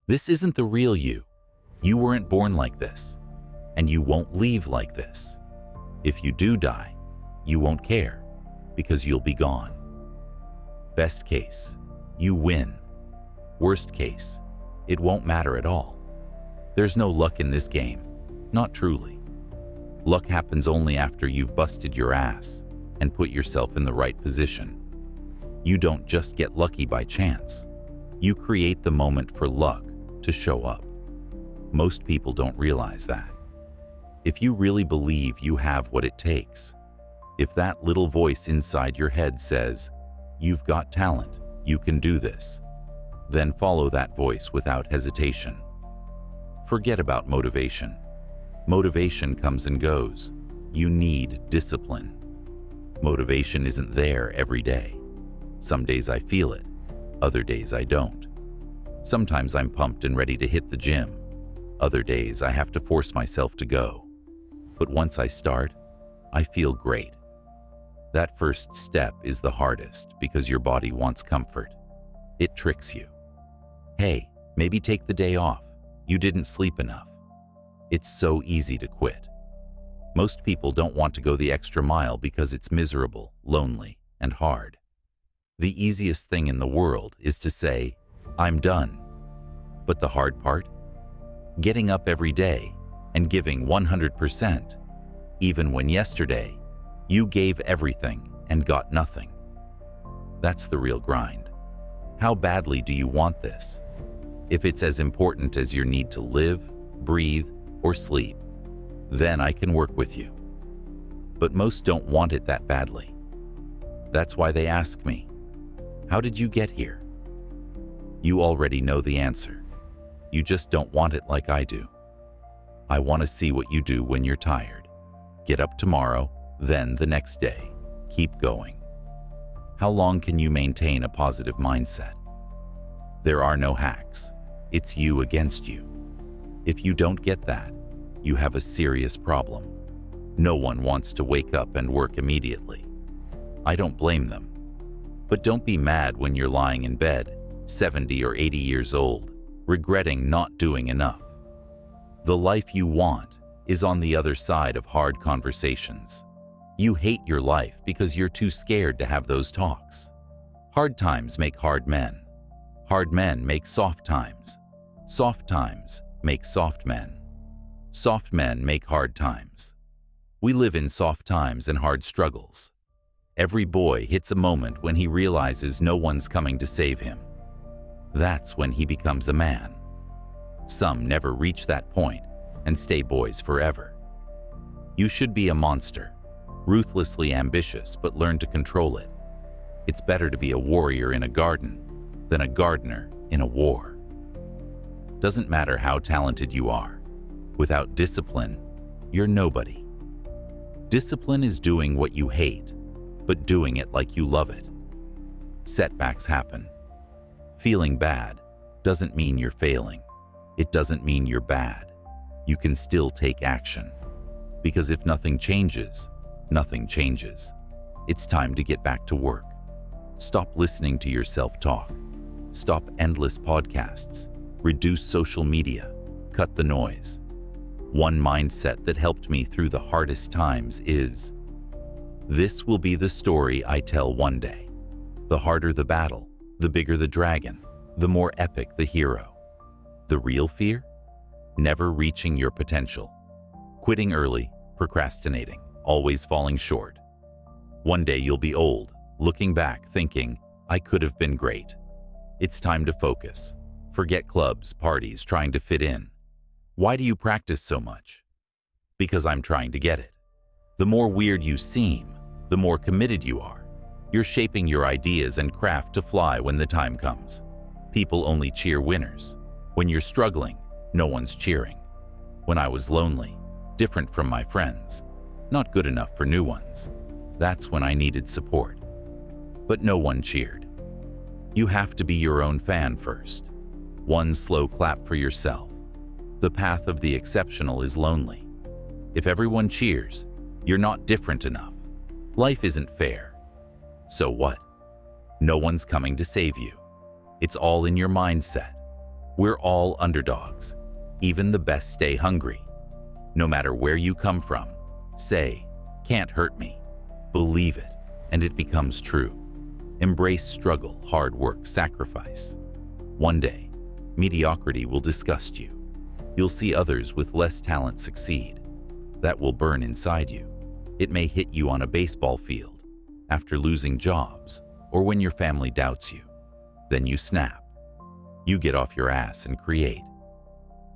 This isn't the real you. You weren't born like this, and you won't leave like this. If you do die, you won't care, because you'll be gone. Best case, you win. Worst case, it won't matter at all. There's no luck in this game, not truly. Luck happens only after you've busted your ass and put yourself in the right position. You don't just get lucky by chance. You create the moment for luck to show up. Most people don't realize that. If you really believe you have what it takes, if that little voice inside your head says, "You've got talent, you can do this," then follow that voice without hesitation. Forget about motivation. Motivation comes and goes. You need discipline. Motivation isn't there every day. Some days I feel it, other days I don't. Sometimes I'm pumped and ready to hit the gym. Other days I have to force myself to go. But once I start, I feel great. That first step is the hardest because your body wants comfort. It tricks you. Hey, maybe take the day off. You didn't sleep enough. It's so easy to quit. Most people don't want to go the extra mile because it's miserable, lonely, and hard. The easiest thing in the world is to say, "I'm done." But the hard part? Getting up every day and giving 100%, even when yesterday you gave everything and got nothing. That's the real grind. How badly do you want this? If it's as important as your need to live, breathe, or sleep, then I can work with you. But most don't want it that badly. That's why they ask me, "How did you get here?" You already know the answer. You just don't want it like I do. I want to see what you do when you're tired. Get up tomorrow, then the next day. Keep going. How long can you maintain a positive mindset? There are no hacks. It's you against you. If you don't get that, you have a serious problem. No one wants to wake up and work immediately. I don't blame them. But don't be mad when you're lying in bed, 70 or 80 years old, regretting not doing enough. The life you want is on the other side of hard conversations. You hate your life because you're too scared to have those talks. Hard times make hard men. Hard men make soft times. Soft times make soft men. Soft men make hard times. We live in soft times and hard struggles. Every boy hits a moment when he realizes no one's coming to save him. That's when he becomes a man. Some never reach that point and stay boys forever. You should be a monster, ruthlessly ambitious, but learn to control it. It's better to be a warrior in a garden than a gardener in a war. Doesn't matter how talented you are. Without discipline, you're nobody. Discipline is doing what you hate, but doing it like you love it. Setbacks happen. Feeling bad doesn't mean you're failing. It doesn't mean you're bad. You can still take action. Because if nothing changes, nothing changes. It's time to get back to work. Stop listening to your self-talk. Stop endless podcasts. Reduce social media. Cut the noise. One mindset that helped me through the hardest times is, this will be the story I tell one day. The harder the battle, the bigger the dragon, the more epic the hero. The real fear? Never reaching your potential. Quitting early, procrastinating, always falling short. One day you'll be old, looking back thinking, I could have been great. It's time to focus. Forget clubs, parties, trying to fit in. Why do you practice so much? Because I'm trying to get it. The more weird you seem, the more committed you are. You're shaping your ideas and craft to fly when the time comes. People only cheer winners. When you're struggling, no one's cheering. When I was lonely, different from my friends, not good enough for new ones, that's when I needed support. But no one cheered. You have to be your own fan first. One slow clap for yourself. The path of the exceptional is lonely. If everyone cheers, you're not different enough. Life isn't fair. So what? No one's coming to save you. It's all in your mindset. We're all underdogs. Even the best stay hungry. No matter where you come from, say, "Can't hurt me." Believe it, and it becomes true. Embrace struggle, hard work, sacrifice. One day, mediocrity will disgust you. You'll see others with less talent succeed. That will burn inside you. It may hit you on a baseball field, after losing jobs, or when your family doubts you. Then you snap. You get off your ass and create.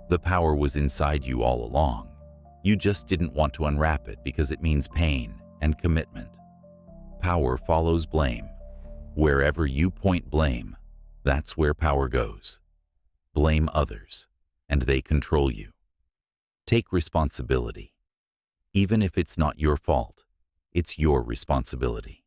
The power was inside you all along. You just didn't want to unwrap it because it means pain and commitment. Power follows blame. Wherever you point blame, that's where power goes. Blame others, and they control you. Take responsibility. Even if it's not your fault, it's your responsibility.